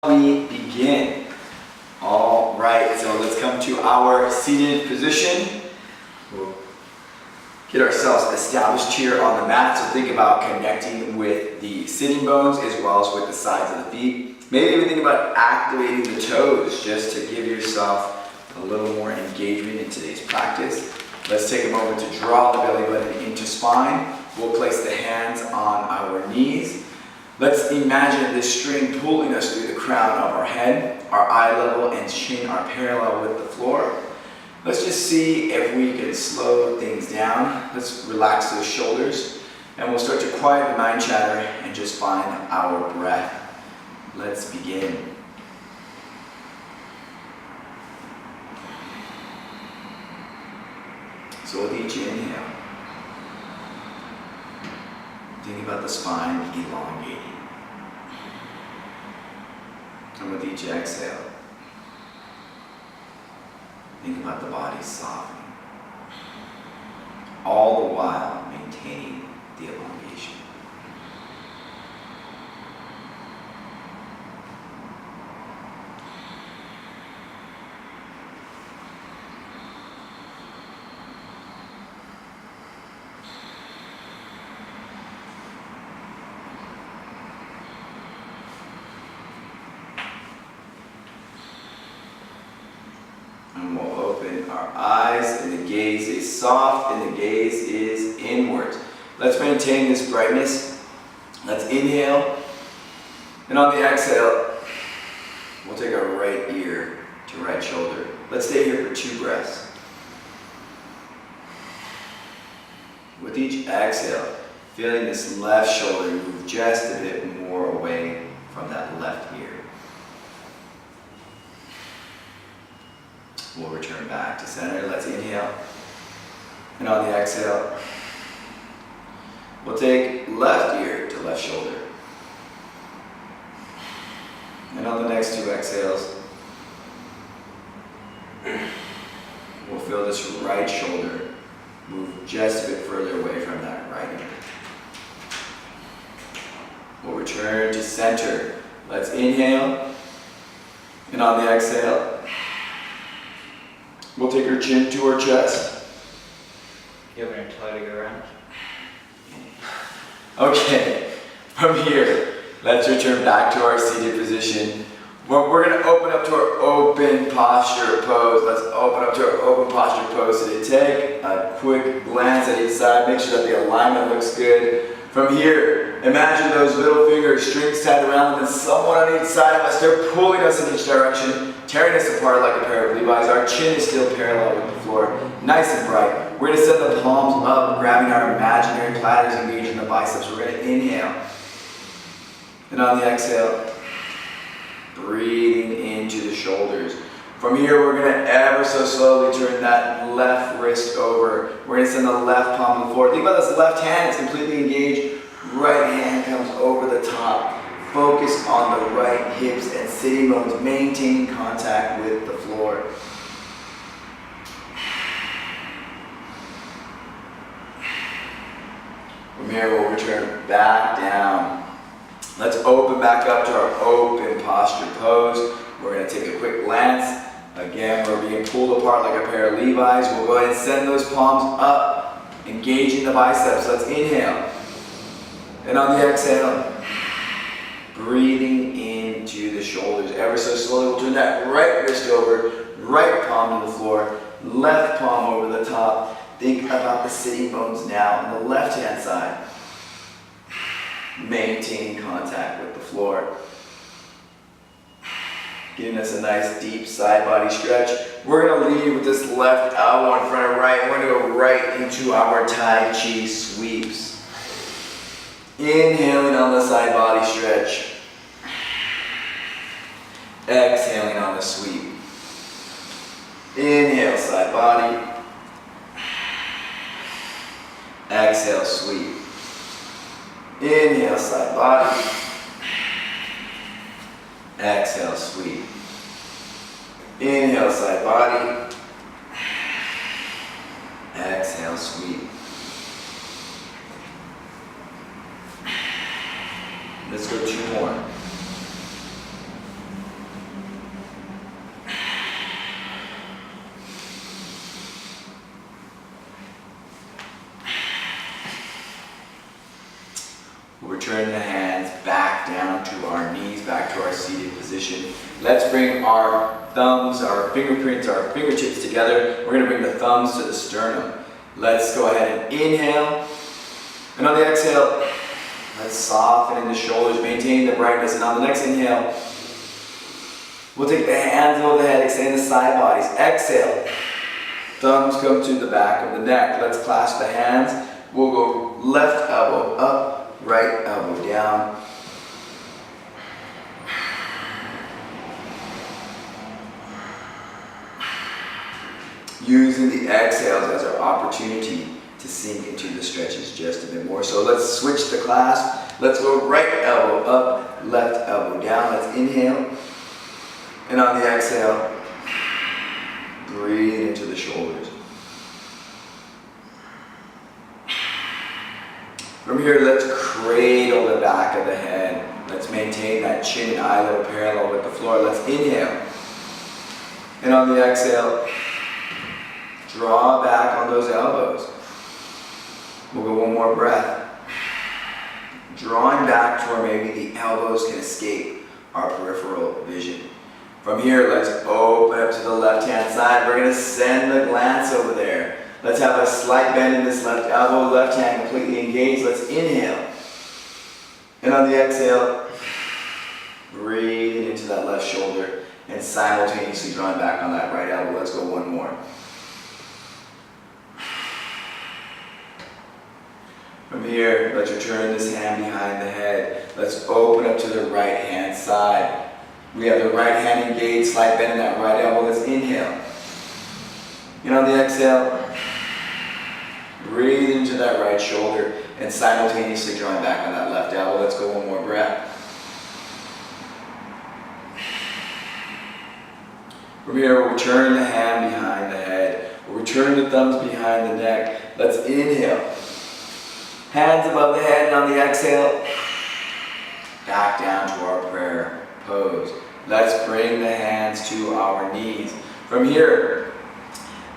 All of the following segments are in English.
We begin. All right, so let's come to our seated position. We'll get ourselves established here on the mat. So think about connecting with the sitting bones as well as with the sides of the feet. Maybe even think about activating the toes just to give yourself a little more engagement in today's practice. Let's take a moment to draw the belly button into spine. We'll place the hands on our knees. Let's imagine this string pulling us through the crown of our head. Our eye level and chin are parallel with the floor. Let's just see if we can slow things down. Let's relax those shoulders and we'll start to quiet the mind chatter and just find our breath. Let's begin. So with each inhale, think about the spine elongating. And with each exhale, think about the body softening. All the while maintaining the elongation. And we'll open our eyes, and the gaze is soft, and the gaze is inward. Let's maintain this brightness. Let's inhale, and on the exhale, we'll take our right ear to right shoulder. Let's stay here for 2 breaths. With each exhale, feeling this left shoulder move just a bit more away from that left ear. We'll return back to center. Let's inhale. And on the exhale, we'll take left ear to left shoulder. And on the next 2 exhales, we'll feel this right shoulder move just a bit further away from that right ear. We'll return to center. Let's inhale. And on the exhale, we'll take our chin to our chest. You have an toe to go around? Okay, from here, let's return back to our seated position. We're going to open up to our open posture pose. Let's open up to our open posture pose. So take a quick glance at each side. Make sure that the alignment looks good. From here, imagine those middle fingers, strings tied around them, and someone on each side of us, they're pulling us in each direction, tearing us apart like a pair of Levi's. Our chin is still parallel with the floor, nice and bright. We're going to set the palms up, grabbing our imaginary platters, engaging the biceps. We're going to inhale. And on the exhale, breathing into the shoulders. From here, we're going to ever so slowly turn that left wrist over. We're going to send the left palm to the floor. Think about this left hand is completely engaged. Right hand comes over the top. Focus on the right hips and sitting bones, maintaining contact with the floor. From here, we'll return back down. Let's open back up to our open posture pose. We're going to take a quick glance. Again, we're being pulled apart like a pair of Levi's. We'll go ahead and send those palms up, engaging the biceps. Let's inhale. And on the exhale, breathing into the shoulders. Ever so slowly, we'll turn that right wrist over, right palm to the floor, left palm over the top. Think about the sitting bones now on the left-hand side. Maintaining contact with the floor. Giving us a nice deep side body stretch. We're going to lead with this left elbow in front of right. We're going to go right into our Tai Chi sweeps. Inhaling on the side body stretch. Exhaling on the sweep. Inhale, side body. Exhale, sweep. Inhale, side body. Exhale, sweep. Inhale, side body. Exhale, sweep. Let's go 2 more. We'll return the hands back down to our knees, back to our seated position. Let's bring our thumbs, our fingerprints, our fingertips together. We're going to bring the thumbs to the sternum. Let's go ahead and inhale. And on the exhale, let's soften in the shoulders, maintain the brightness. And on the next inhale, we'll take the hands over the head, extend the side bodies. Exhale. Thumbs come to the back of the neck. Let's clasp the hands. We'll go left elbow up, right elbow down. Using the exhales as our opportunity to sink into the stretches just a bit more. So let's switch the clasp. Let's go right elbow up, left elbow down. Let's inhale. And on the exhale, breathe into the shoulders. From here, let's cradle the back of the head. Let's maintain that chin and eye level parallel with the floor. Let's inhale. And on the exhale, draw back on those elbows. We'll go one more breath. Drawing back to where maybe the elbows can escape our peripheral vision. From here, let's open up to the left-hand side. We're going to send the glance over there. Let's have a slight bend in this left elbow, left hand completely engaged. Let's inhale. And on the exhale, breathe into that left shoulder and simultaneously drawing back on that right elbow. Let's go one more. From here, let's return this hand behind the head. Let's open up to the right hand side. We have the right hand engaged, slight bend in that right elbow. Let's inhale. And on the exhale, breathe into that right shoulder and simultaneously drawing back on that left elbow. Let's go one more breath. From here, we'll return the hand behind the head. We'll return the thumbs behind the neck. Let's inhale. Hands above the head, and on the exhale, back down to our prayer pose. Let's bring the hands to our knees. From here,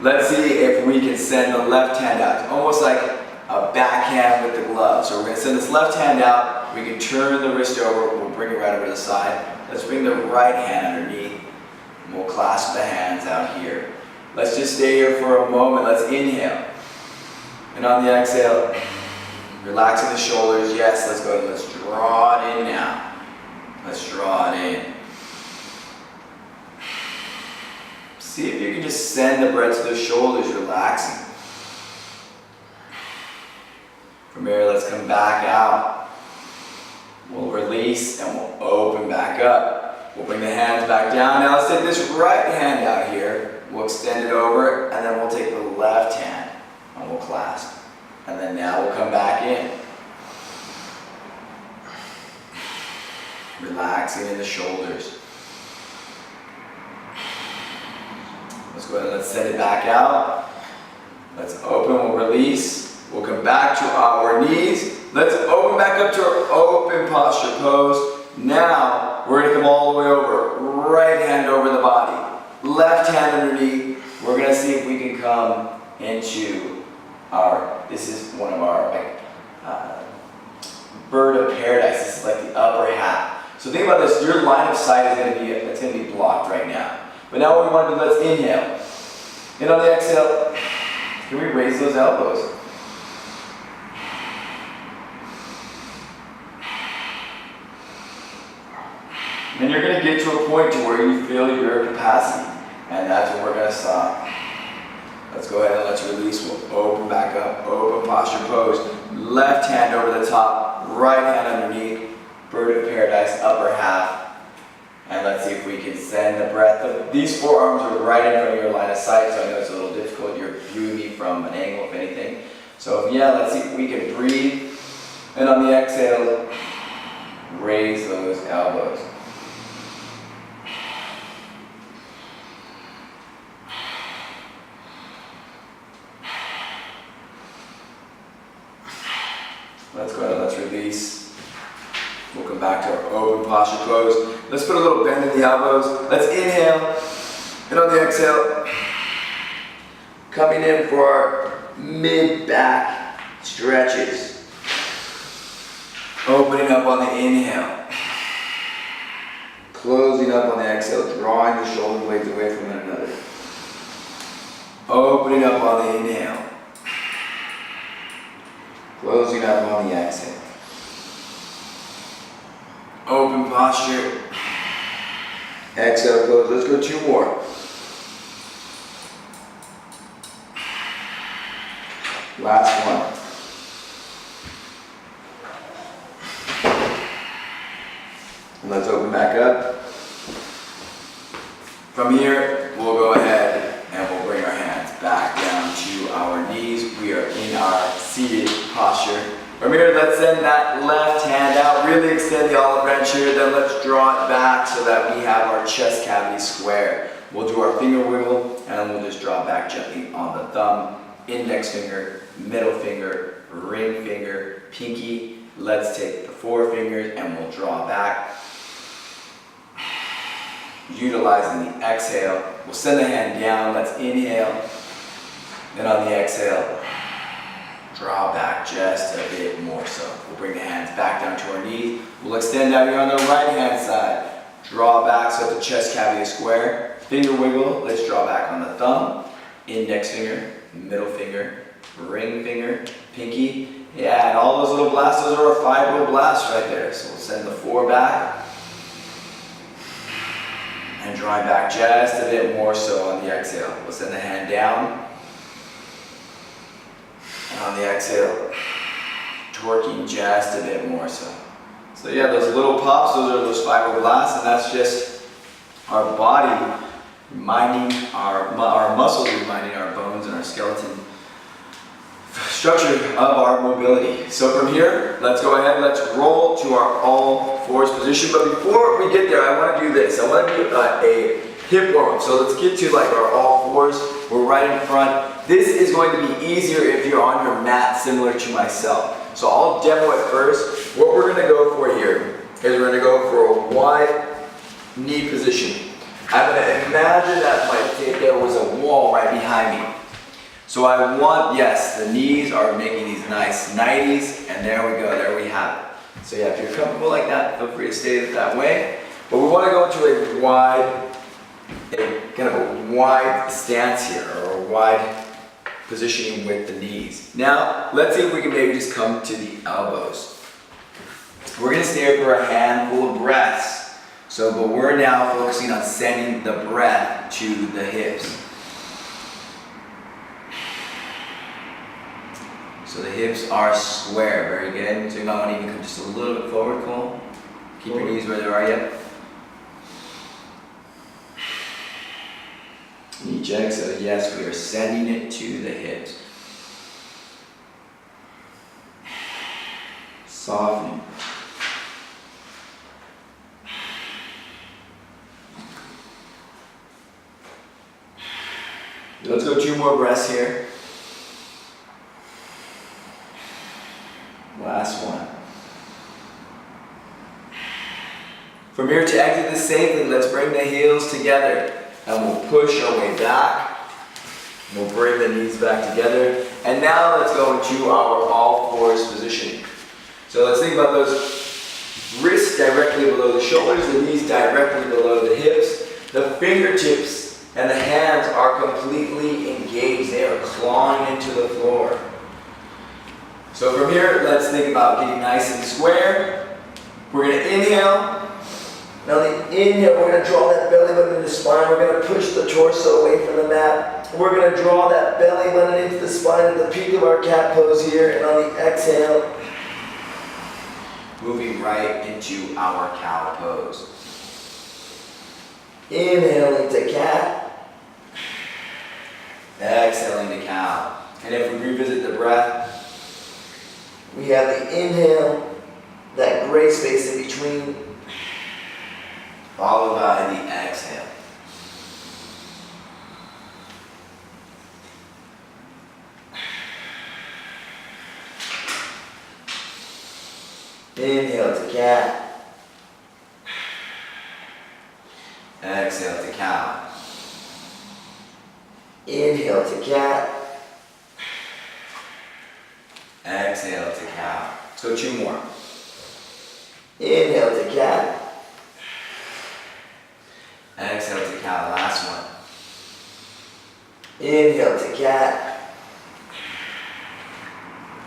let's see if we can send the left hand out. It's almost like a backhand with the glove. So we're going to send this left hand out. We can turn the wrist over. We'll bring it right over to the side. Let's bring the right hand underneath. And we'll clasp the hands out here. Let's just stay here for a moment. Let's inhale. And on the exhale, relaxing the shoulders. Yes, let's go ahead. Let's draw it in now. Let's draw it in. See if you can just send the breath to the shoulders, relaxing. From here, let's come back out. We'll release and we'll open back up. We'll bring the hands back down. Now let's take this right hand out here. We'll extend it over, and then we'll take the left hand and we'll clasp. And then now we'll come back in. Relaxing in the shoulders. Let's go ahead and let's send it back out. Let's open, we'll release. We'll come back to our knees. Let's open back up to our open posture pose. Now, we're going to come all the way over. Right hand over the body. Left hand underneath. We're going to see if we can come into our, this is one of our bird of paradise. This is like the upper half. So think about this, your line of sight is going to be blocked right now. But now what we want to do, let's inhale. And on the exhale, can we raise those elbows? And you're going to get to a point to where you feel your capacity. And that's where we're going to stop. Let's go ahead and let's release. We'll open back up, open posture pose. Left hand over the top, right hand underneath. Bird of paradise, upper half. And let's see if we can send the breath. These forearms are right in front of your line of sight, so I know it's a little difficult. You're viewing me from an angle, if anything. So yeah, let's see if we can breathe. And on the exhale, raise those elbows. Let's go ahead and let's release. We'll come back to our open posture pose. Let's put a little bend in the elbows. Let's inhale. And on the exhale, coming in for our mid-back stretches. Opening up on the inhale. Closing up on the exhale, drawing the shoulder blades away from one another. Opening up on the inhale. Closing up on the exhale. Open posture. Exhale, close. Let's go 2 more. Last one. And let's open back up. From here, we'll go ahead and we'll bring our hands back down to our knees. We are in our seated posture. From here, let's send that left hand out. Really extend the olive branch here. Then let's draw it back so that we have our chest cavity square. We'll do our finger wiggle and then we'll just draw back gently on the thumb, index finger, middle finger, ring finger, pinky. Let's take the 4 fingers and we'll draw back. Utilizing the exhale, we'll send the hand down. Let's inhale. Then on the exhale, draw back just a bit more so. We'll bring the hands back down to our knees. We'll extend out here on the right hand side. Draw back so that the chest cavity is square. Finger wiggle. Let's draw back on the thumb, index finger, middle finger, ring finger, pinky. Yeah, and all those little blasts, those are our fibroblasts right there. So we'll send the 4 back. And drawing back just a bit more so on the exhale. We'll send the hand down. And on the exhale, torquing just a bit more so. So yeah, those little pops, those are those fibroblasts, and that's just our body reminding our muscles, reminding our bones and our skeleton structure of our mobility. So from here, let's go ahead, let's roll to our all fours position. But before we get there, I want to do this. I want to do a hip warm up. So let's get to like our all fours. We're right in front. This is going to be easier if you're on your mat, similar to myself. So I'll demo it first. What we're going to go for here is we're going to go for a wide knee position. I'm going to imagine that there was a wall right behind me. So I want, yes, the knees are making these nice 90s, and there we go, there we have it. So yeah, if you're comfortable like that, feel free to stay it that way. But we want to go into kind of a wide stance here, or a wide positioning with the knees. Now, let's see if we can maybe just come to the elbows. We're going to stay here for a handful of breaths. But we're now focusing on sending the breath to the hips. So the hips are square, very good. So you might want to even come just a little bit forward, Cole. Keep your knees where they are, yep. Each exhale, yes, we are sending it to the hips. Softening. Let's go 2 more breaths here. Last one. From here to exit this safely, let's bring the heels together and we'll push our way back. We'll bring the knees back together. And now let's go into our all fours position. So let's think about those wrists directly below the shoulders, the knees directly below the hips. The fingertips and the hands are completely engaged. They are clawing into the floor. So from here, let's think about getting nice and square. We're going to inhale. Now the inhale, we're going to draw that belly button into the spine. We're going to push the torso away from the mat. We're going to draw that belly button into the spine at the peak of our cat pose here. And on the exhale, moving right into our cow pose. Inhale into cat. Exhaling to cow. And if we revisit the breath, we have the inhale, that gray space in between, followed by the exhale. Inhale to cat. Exhale to cow. Inhale to cat. Exhale to cow. So 2 more. Inhale to cat. Exhale to cow, last one. Inhale to cat.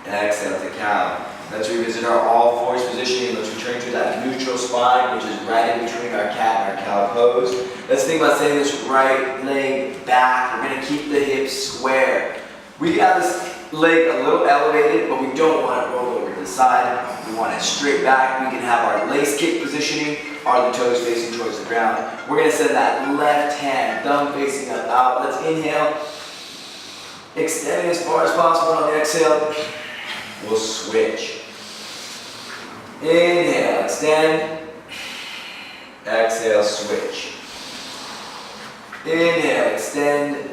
Exhale to cow. Let's revisit our all fours positioning. Let's return to that neutral spine, which is right in between our cat and our cow pose. Let's think about sending this right leg back. We're going to keep the hips square. We can have this leg a little elevated, but we don't want it rolled over to the side. We want it straight back. We can have our lace kick positioning, or the toes facing towards the ground. We're going to send that left hand, thumb facing up, out. Let's inhale. Extending as far as possible on the exhale. We'll switch. Inhale, extend. Exhale, switch. Inhale, extend.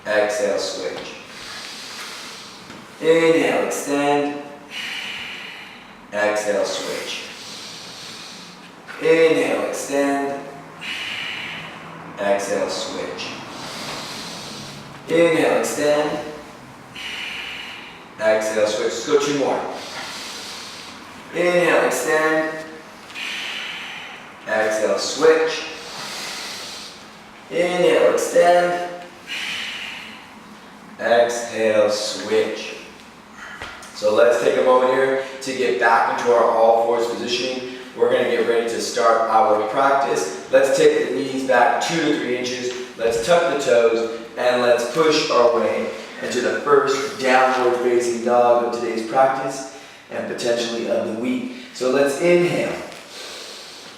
Exhale, switch. Inhale, extend. Exhale, switch. Inhale, extend. Exhale, switch. Inhale, extend. Exhale, switch. Let's go 2 more. Inhale, extend. Exhale, switch. Inhale, extend. Exhale, switch. So let's take a moment here to get back into our all fours positioning. We're going to get ready to start our practice. Let's take the knees back 2 to 3 inches. Let's tuck the toes and let's push our way into the first downward facing dog of today's practice and potentially of the week. So let's inhale.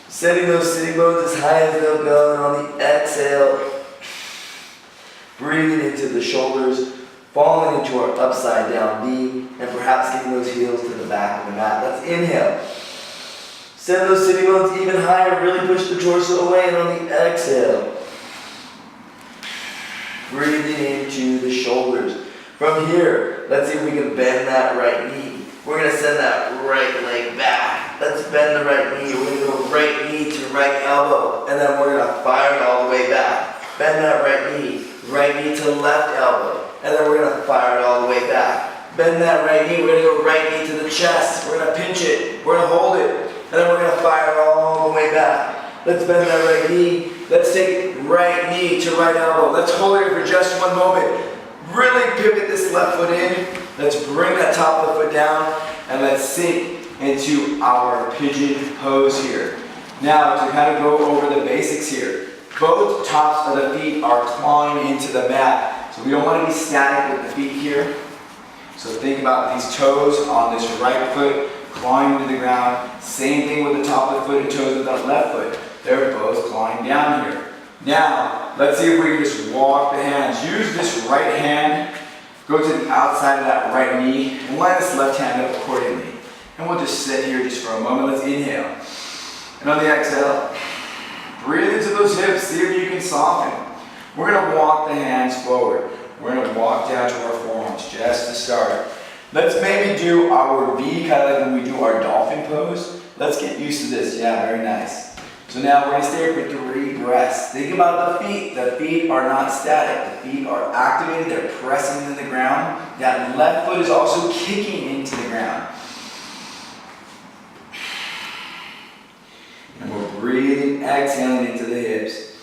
Setting those sitting bones as high as they'll go, and on the exhale, breathing into the shoulders, falling into our upside down V, and perhaps getting those heels to the back of the mat. Let's inhale. Send those sitting bones even higher, really push the torso away, and on the exhale, breathing into the shoulders. From here, let's see if we can bend that right knee. We're going to send that right leg back. Let's bend the right knee. We're going to go right knee to right elbow, and then we're going to fire it all the way back. Bend that right knee to left elbow, and then we're going to fire it all the way back. Bend that right knee. We're going to go right knee to the chest. We're going to pinch it. We're going to hold it, and then we're going to fire it all the way back. Let's bend that right knee. Let's take right knee to right elbow. Let's hold it for just 1 moment. Really pivot this left foot in. Let's bring that top of the foot down and let's sink into our pigeon pose here. Now to kind of go over the basics here. Both tops of the feet are clawing into the mat. So we don't want to be static with the feet here. So think about these toes on this right foot clawing into the ground. Same thing with the top of the foot and toes of the left foot. They're both clawing down here. Now, let's see if we can just walk the hands. Use this right hand, go to the outside of that right knee, and line this left hand up accordingly. And we'll just sit here just for a moment. Let's inhale. And on the exhale, breathe into those hips, see if you can soften. We're going to walk the hands forward. We're going to walk down to our forearms just to start. Let's maybe do our V, kind of like when we do our dolphin pose. Let's get used to this. Yeah, very nice. So now we're going to stay here for 3 breaths. Think about the feet. The feet are not static. The feet are activated. They're pressing into the ground. That left foot is also kicking into the ground. And we're breathing, exhaling into the hips.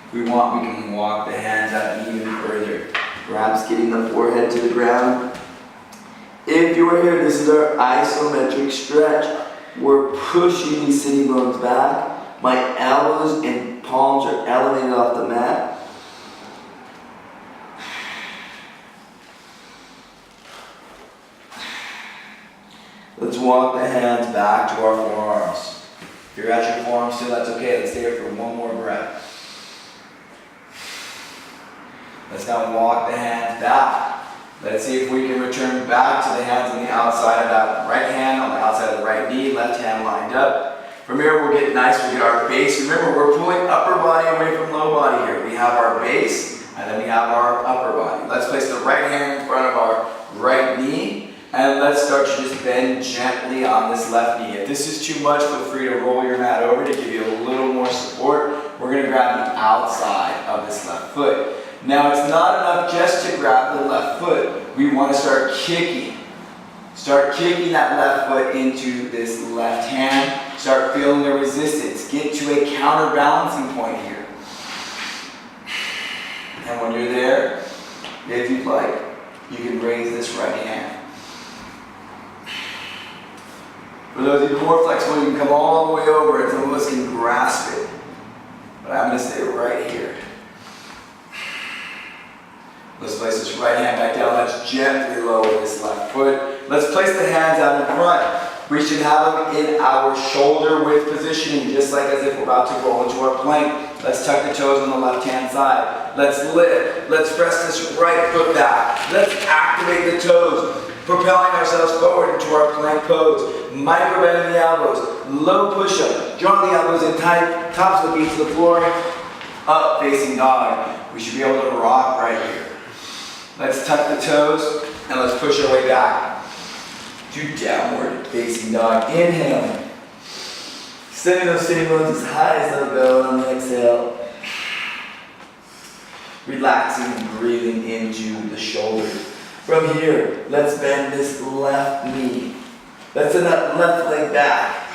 If we want, we can walk the hands out even further. Perhaps getting the forehead to the ground. If you are here, this is our isometric stretch. We're pushing these sitting bones back. My elbows and palms are elevated off the mat. Let's walk the hands back to our forearms. If you're at your forearms still, that's okay. Let's stay here for 1 more breath. Let's now walk the hands back. Let's see if we can return back to the hands on the outside of that right hand, on the outside of the right knee, left hand lined up. From here, we'll get nice, we'll get our base. Remember, we're pulling upper body away from low body here. We have our base, and then we have our upper body. Let's place the right hand in front of our right knee, and let's start to just bend gently on this left knee. If this is too much, feel free to roll your mat over to give you a little more support. We're going to grab the outside of this left foot. Now it's not enough just to grab the left foot. We want to start kicking. Start kicking that left foot into this left hand. Start feeling the resistance. Get to a counterbalancing point here. And when you're there, if you'd like, you can raise this right hand. For those of you who are flexible, you can come all the way over and some of us can grasp it. But I'm going to stay right here. Let's place this right hand back down. Let's gently lower this left foot. Let's place the hands out in front. We should have them in our shoulder width positioning, just like as if we're about to roll into our plank. Let's tuck the toes on the left hand side. Let's lift. Let's press this right foot back. Let's activate the toes, propelling ourselves forward into our plank pose. Micro bend in the elbows. Low push-up. Draw the elbows in tight. Tops of the feet to the floor. Up facing dog. We should be able to rock right here. Let's tuck the toes and let's push our way back to downward facing dog. Inhale. Sending those sitting bones as high as they'll go on the exhale. Relaxing and breathing into the shoulders. From here, let's bend this left knee. Let's send that left leg back.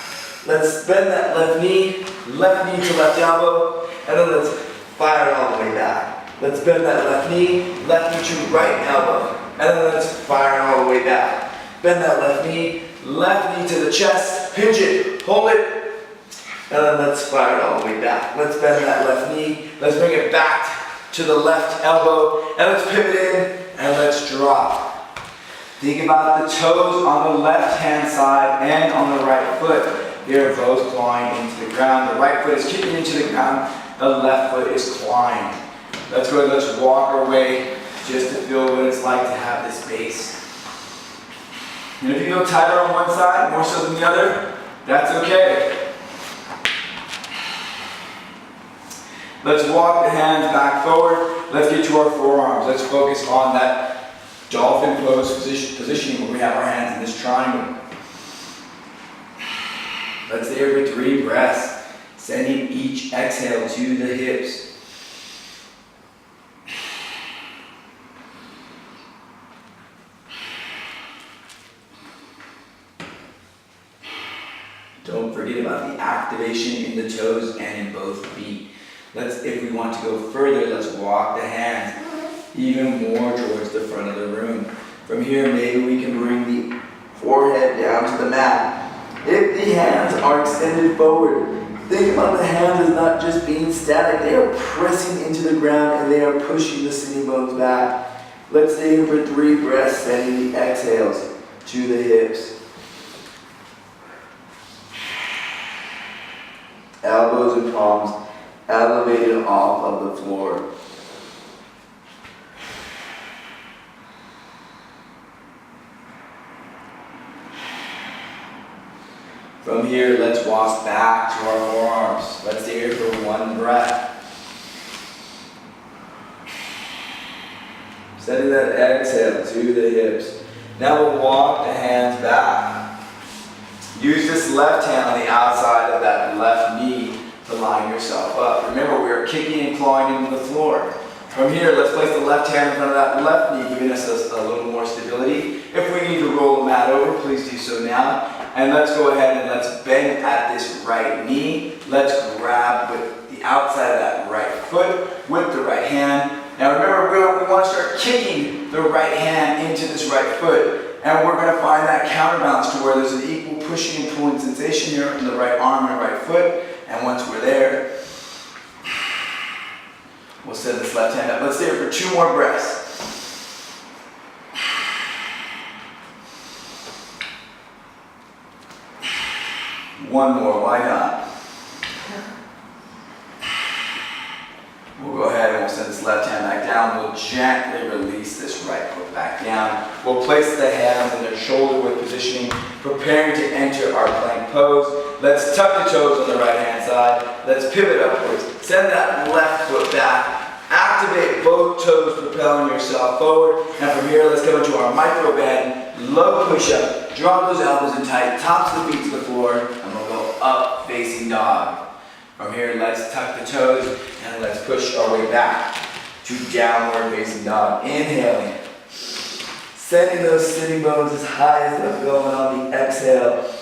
Let's bend that left knee to left elbow, and then let's fire it all the way back. Let's bend that left knee to right elbow, and then let's fire it all the way back. Bend that left knee to the chest, pinch it, hold it, and then let's fire it all the way back. Let's bend that left knee, let's bring it back to the left elbow, and let's pivot in, and let's drop. Think about the toes on the left hand side and on the right foot. They're both clawing into the ground. The right foot is kicking into the ground, the left foot is clawing. Let's go ahead, let's walk our way just to feel what it's like to have this base. And if you feel tighter on one side, more so than the other, that's okay. Let's walk the hands back forward. Let's get to our forearms. Let's focus on that dolphin pose positioning where we have our hands in this triangle. Let's stay here for 3 breaths, sending each exhale to the hips. Don't forget about the activation in the toes and in both feet. If we want to go further, let's walk the hands even more towards the front of the room. From here, maybe we can bring the forehead down to the mat. If the hands are extended forward, think about the hands as not just being static. They are pressing into the ground and they are pushing the sitting bones back. Let's stay here for 3 breaths, sending the exhales to the hips. Elbows and palms elevated off of the floor. From here, let's walk back to our forearms. Let's stay here for 1 breath. Sending that exhale to the hips. Now we'll walk the hands back. Use this left hand on the outside of that left knee to line yourself up. Remember, we are kicking and clawing into the floor. From here, let's place the left hand in front of that left knee, giving us a little more stability. If we need to roll the mat over, please do so now. And let's go ahead and let's bend at this right knee. Let's grab with the outside of that right foot with the right hand. Now remember, we want to start kicking the right hand into this right foot. And we're going to find that counterbalance to where there's an equal pushing and pulling sensation here in the right arm and right foot. And once we're there, we'll set this left hand up. Let's stay here for 2 more breaths. One more, why not? We'll go ahead and we'll set this left hand back down. We'll gently release this right foot back down. We'll place the hands in their shoulder width positioning, preparing to enter our plank pose. Let's tuck the toes on the right hand side. Let's pivot upwards. Send that left foot back. Activate both toes, propelling yourself forward. And from here, let's go into our micro bend, low push-up. Draw those elbows in tight, tops of the feet to the floor, and we'll go up facing dog. From here, let's tuck the toes and let's push our way back. to downward facing dog. Inhaling. Sending those sitting bones as high as they're going on the exhale.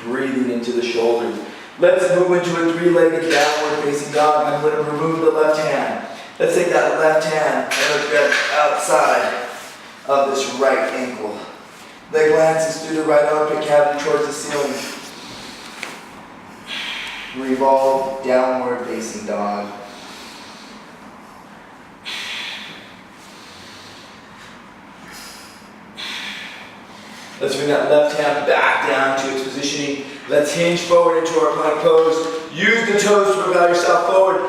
Breathing into the shoulders. Let's move into a three-legged downward facing dog. I'm going to remove the left hand. Let's take that left hand and let's get outside of this right ankle. Leg glances through the right armpit cavity towards the ceiling. Revolve, downward facing dog. Let's bring that left hand back down to its positioning. Let's hinge forward into our plank pose. Use the toes to propel yourself forward.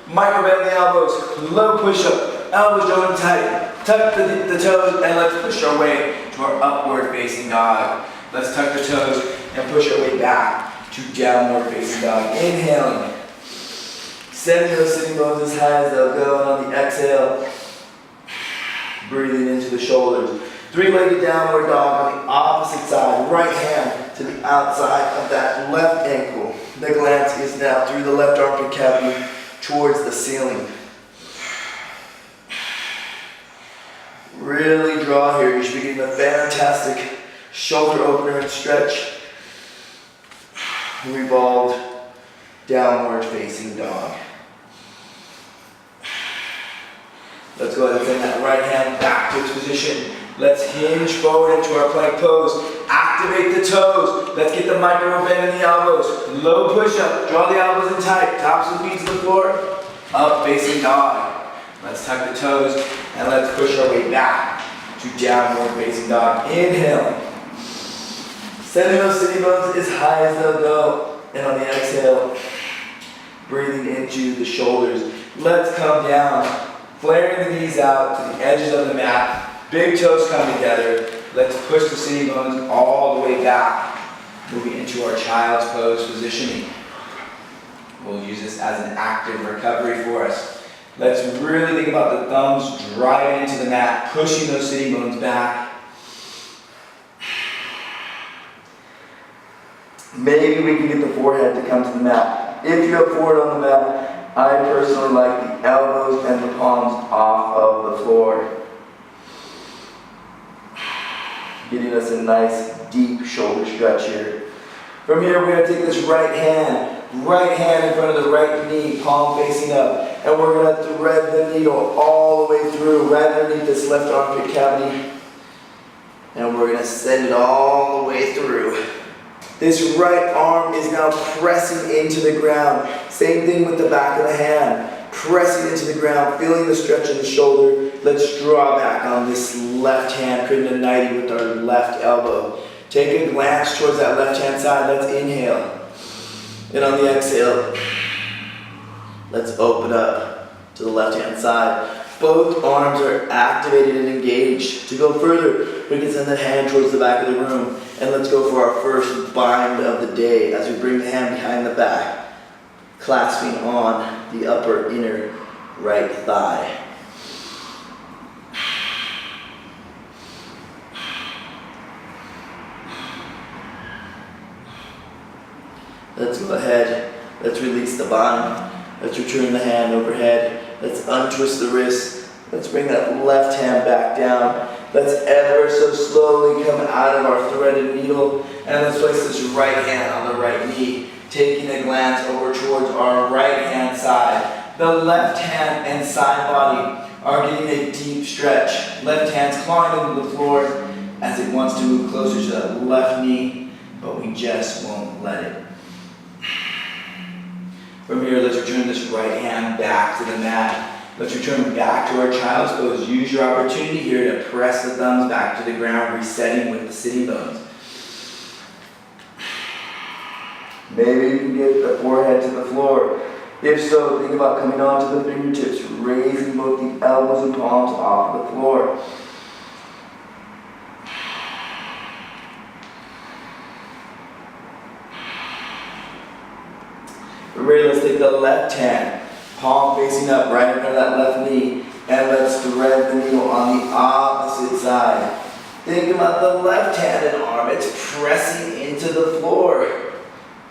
Micro bend the elbows. Low push-up. Elbows joined tight. Tuck the toes and let's push our way to our upward facing dog. Let's tuck the toes and push our way back to downward facing dog. Inhaling. Sending those sitting bones as high as they'll go, and on the exhale, breathing into the shoulders. Three-legged downward dog on the opposite side. Right hand to the outside of that left ankle. The glance is now through the left armpit cavity towards the ceiling. Really draw here. You should be getting a fantastic shoulder opener and stretch. Revolved, downward facing dog. Let's go ahead and send that right hand back to its position. Let's hinge forward into our plank pose. Activate the toes. Let's get the micro bend in the elbows. Low push up. Draw the elbows in tight. Tops of the feet to the floor. Up facing dog. Let's tuck the toes and let's push our way back to downward facing dog. Inhale. Sending those sitting bones as high as they'll go. And on the exhale, breathing into the shoulders. Let's come down. Flaring the knees out to the edges of the mat. Big toes come together. Let's push the sitting bones all the way back. Moving into our child's pose positioning. We'll use this as an active recovery for us. Let's really think about the thumbs driving into the mat, pushing those sitting bones back. Maybe we can get the forehead to come to the mat. If you have forward on the mat, I personally like the elbows and the palms off of the floor. Getting us a nice deep shoulder stretch here. From here, we're going to take this right hand in front of the right knee, palm facing up, and we're going to thread the needle all the way through, right underneath this left armpit cavity, and we're going to send it all the way through. This right arm is now pressing into the ground. Same thing with the back of the hand. Pressing into the ground, feeling the stretch in the shoulder. Let's draw back on this left hand, creating a 90 with our left elbow. Take a glance towards that left hand side. Let's inhale. And on the exhale, let's open up to the left hand side. Both arms are activated and engaged. To go further, we can send that hand towards the back of the room. And let's go for our first bind of the day as we bring the hand behind the back, clasping on the upper inner right thigh. Let's go ahead, let's release the bind, let's return the hand overhead, let's untwist the wrist, let's bring that left hand back down, let's ever so slowly come out of our threaded needle, and let's place this right hand on the right knee, taking a glance over towards our right hand side. The left hand and side body are getting a deep stretch. Left hand's clawing into the floor as it wants to move closer to that left knee, but we just won't let it. From here, let's return this right hand back to the mat. Let's return back to our child's pose. Use your opportunity here to press the thumbs back to the ground, resetting with the sitting bones. Maybe you can get the forehead to the floor. If so, think about coming onto the fingertips, raising both the elbows and palms off the floor. We're ready, let's take the left hand, palm facing up right in front of that left knee, and let's thread the needle on the opposite side. Think about the left hand and arm, it's pressing into the floor.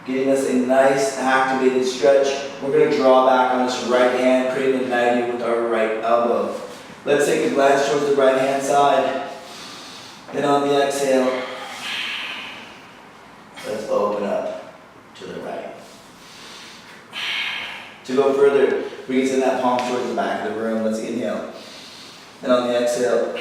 getting us a nice activated stretch. We're going to draw back on this right hand, creating a 90 with our right elbow. Let's take a glance towards the right hand side. And on the exhale, let's open up to the right. To go further, we can send that palm towards the back of the room. Let's inhale. And on the exhale,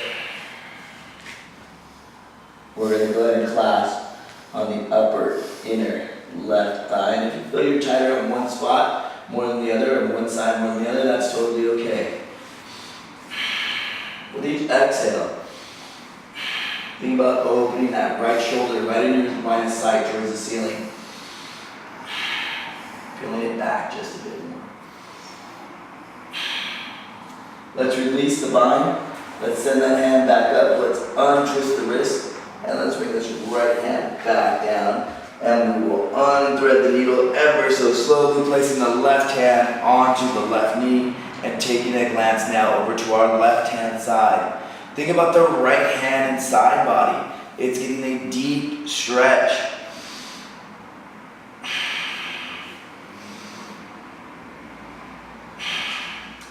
we're going to go ahead and clasp on the upper inner left thigh. And if you feel you're tighter on one spot more than the other, or one side more than the other, that's totally okay. With each exhale, think about opening that right shoulder right in your line of sight towards the ceiling. Peeling it back just a bit more. Let's release the bind. Let's send that hand back up. Let's untwist the wrist. And let's bring this right hand back down. And we will unthread the needle ever so slowly, placing the left hand onto the left knee and taking a glance now over to our left hand side. Think about the right hand and side body. It's getting a deep stretch.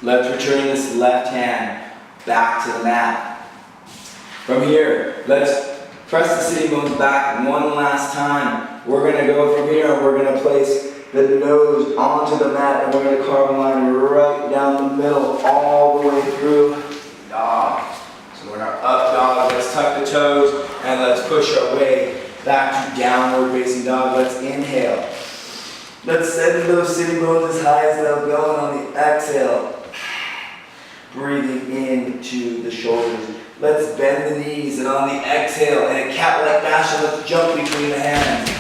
Let's return this left hand back to the mat. From here, let's press the sitting bones back one last time. We're going to go from here and we're going to place the nose onto the mat and we're going to carve a line right down the middle all the way through dog. So we're in our up dog. Let's tuck the toes and let's push our way back to downward facing dog. Let's inhale. Let's send those sitting bones as high as they'll go, and on the exhale, breathing into the shoulders. Let's bend the knees, and on the exhale, in a cat-like fashion, let's jump between the hands.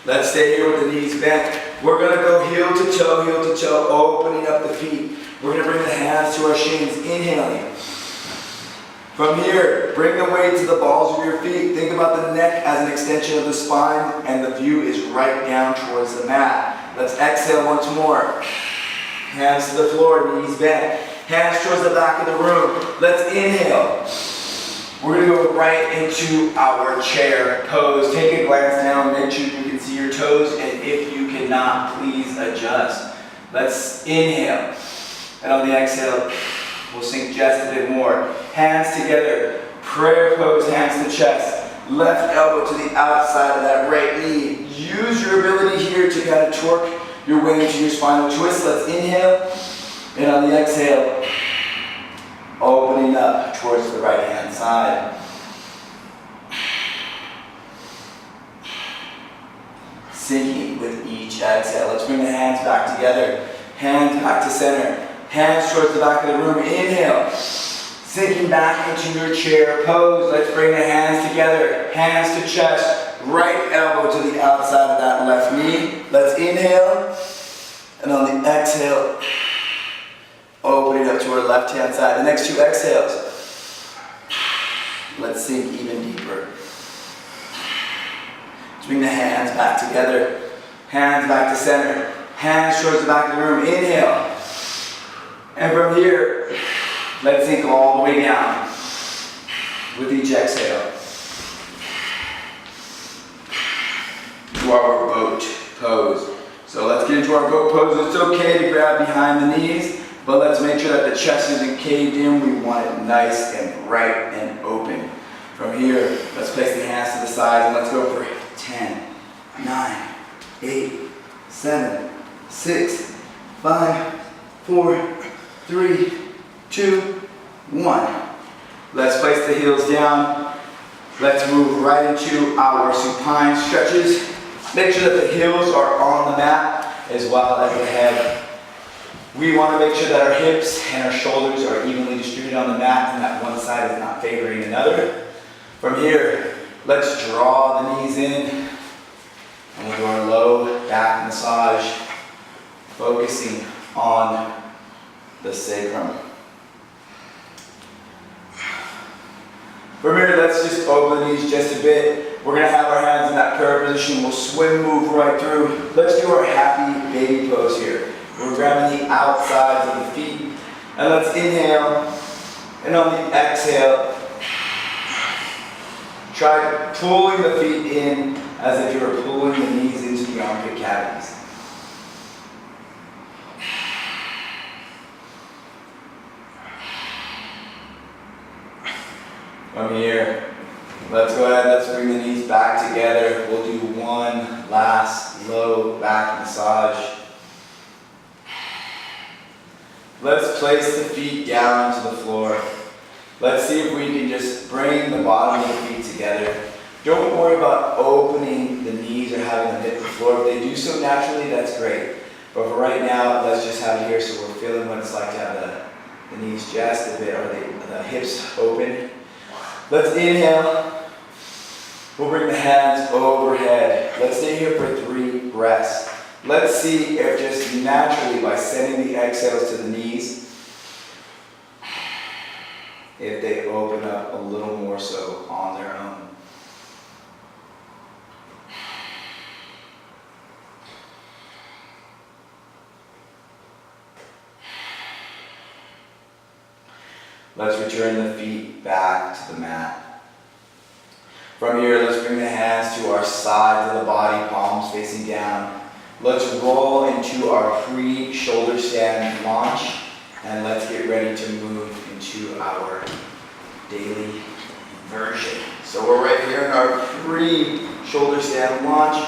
Let's stay here with the knees bent. We're going to go heel to toe, opening up the feet. We're going to bring the hands to our shins, inhaling. From here, bring the weight to the balls of your feet. Think about the neck as an extension of the spine, and the view is right down towards the mat. Let's exhale once more. Hands to the floor, knees bent. Hands towards the back of the room. Let's inhale. We're going to go right into our chair pose. Take a glance down, make sure you can see your toes, and if you cannot, please adjust. Let's inhale. And on the exhale, we'll sink just a bit more. Hands together, prayer pose, hands to chest. Left elbow to the outside of that right knee. Use your ability here to kind of torque your way into your spinal twist. Let's inhale. And on the exhale, opening up towards the right hand side. Sinking with each exhale. Let's bring the hands back together. Hands back to center. Hands towards the back of the room. Inhale. Sinking back into your chair pose. Let's bring the hands together. Hands to chest. Right elbow to the outside of that left knee. Let's inhale. And on the exhale, opening up to our left hand side. The next two exhales. Let's sink even deeper. Let's bring the hands back together. Hands back to center. Hands towards the back of the room. Inhale. And from here, let's sink all the way down with each exhale to our boat pose. So let's get into our boat pose. It's okay to grab behind the knees, but let's make sure that the chest isn't caved in. We want it nice and bright and open. From here, let's place the hands to the sides and let's go for 10, 9, 8, 7, 6, 5, 4, 3, 2, 1. Let's place the heels down. Let's move right into our supine stretches. Make sure that the heels are on the mat as well as the head. We want to make sure that our hips and our shoulders are evenly distributed on the mat and that one side is not favoring another. From here, let's draw the knees in and we'll do our low back massage, focusing on the sacrum. From here, let's just open the knees just a bit. We're going to have our hands in that prayer position. We'll swim, move right through. Let's do our happy baby pose here. We're grabbing the outsides of the feet. And let's inhale. And on the exhale, Try pulling the feet in as if you were pulling the knees into the armpit cavities. From here, let's go ahead, let's bring the knees back together. We'll do one last low back massage. Let's place the feet down to the floor. Let's see if we can just bring the bottom of the feet together. Don't worry about opening the knees or having them hit the floor. If they do so naturally, that's great. But for right now, let's just have it here so we're feeling what it's like to have the knees just a bit, or the hips open. Let's inhale. We'll bring the hands overhead. Let's stay here for 3 breaths. Let's see if just naturally, by sending the exhales to the knees, if they open up a little more so on their own. Let's return the feet back to the mat. From here, let's bring the hands to our sides of the body, palms facing down. Let's roll into our pre-shoulder stand launch, and let's get ready to move into our daily version. So we're right here in our pre-shoulder stand launch.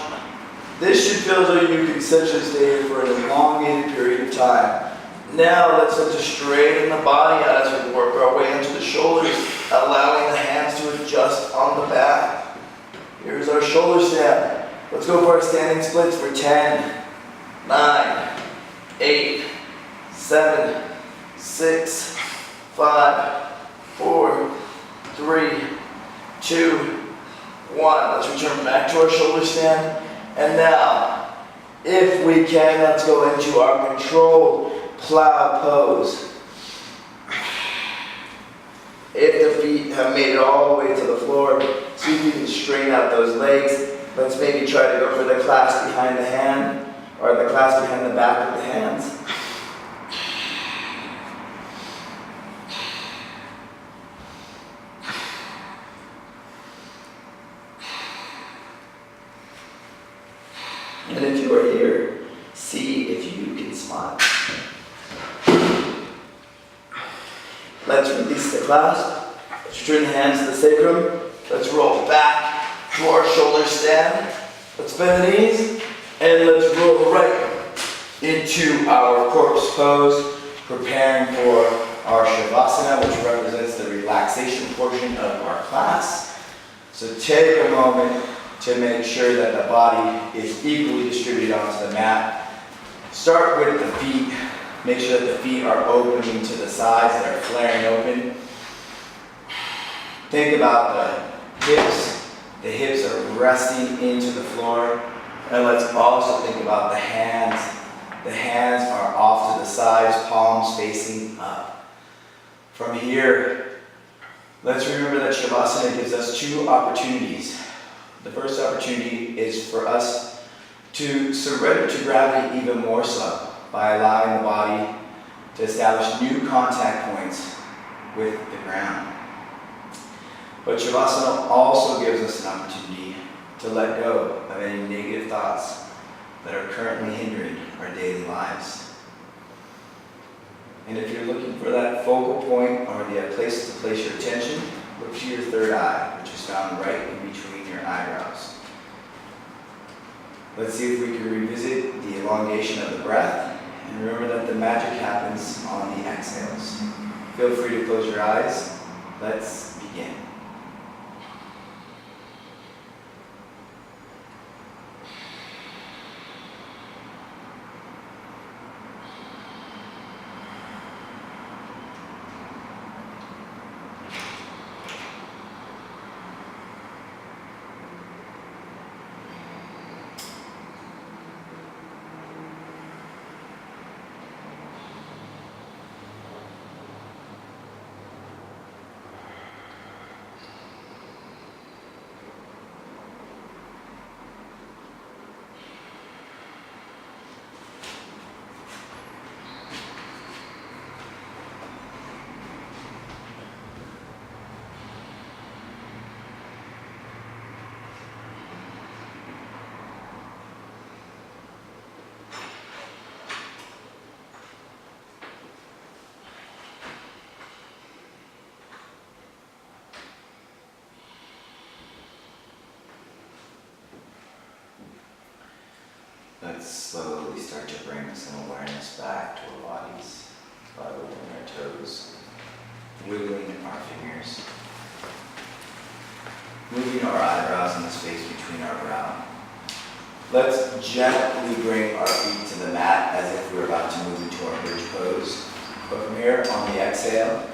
This should feel as though you can essentially stay here for an elongated period of time. Now let's start to straighten the body out as we work our way into the shoulders, allowing the hands to adjust on the back. Here's our shoulder stand. Let's go for our standing splits for 10, 9, 8, 7, 6, 5, 4, 3, 2, 1. Let's return back to our shoulder stand. And now, if we can, let's go into our controlled plow pose. If the feet have made it all the way to the floor, see if you can straighten out those legs. Let's maybe try to go for the clasp behind the hand, or the clasp behind the back of the hands. And if you are here, see if you can smile. Let's release the clasp. Let's return the hands to the sacrum. Let's roll back to our shoulder stand. Let's bend the knees, and let's roll right into our corpse pose, preparing for our Shavasana, which represents the relaxation portion of our class. So take a moment to make sure that the body is equally distributed onto the mat. Start with the feet. Make sure that the feet are opening to the sides, that are flaring open. Think about the hips. The hips are resting into the floor. And let's also think about the hands. The hands are off to the sides, palms facing up. From here, let's remember that Shavasana gives us 2 opportunities. The first opportunity is for us to surrender to gravity even more so, by allowing the body to establish new contact points with the ground. But Shavasana also gives us an opportunity to let go of any negative thoughts that are currently hindering our daily lives. And if you're looking for that focal point or the place to place your attention, look to your third eye, which is found right in between your eyebrows. Let's see if we can revisit the elongation of the breath. And remember that the magic happens on the exhales. Feel free to close your eyes. Let's begin. let's slowly start to bring some awareness back to our bodies by wiggling our toes, wiggling our fingers, moving our eyebrows in the space between our brow. Let's gently bring our feet to the mat as if we're about to move into our bridge pose. But from here, on the exhale,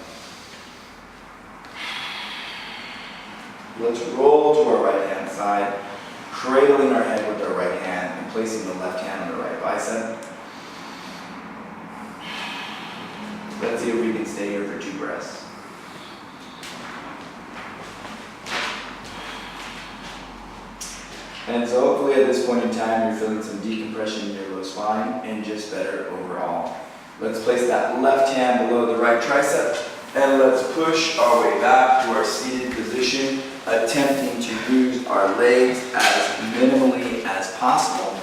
let's roll to our right hand side, cradling our head with our right hand and placing the left hand on the right bicep. Let's see if we can stay here for 2 breaths. And so hopefully at this point in time, you're feeling some decompression in your low spine and just better overall. Let's place that left hand below the right tricep and let's push our way back to our seated position, attempting to use our legs as minimally as possible.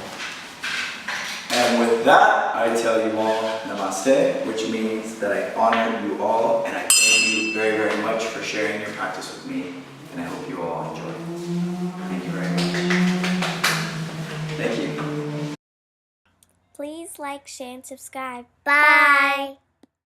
And with that, I tell you all namaste, which means that I honor you all and I thank you very, very much for sharing your practice with me. And I hope you all enjoy. Thank you very much. Thank you. Please like, share, and subscribe. Bye.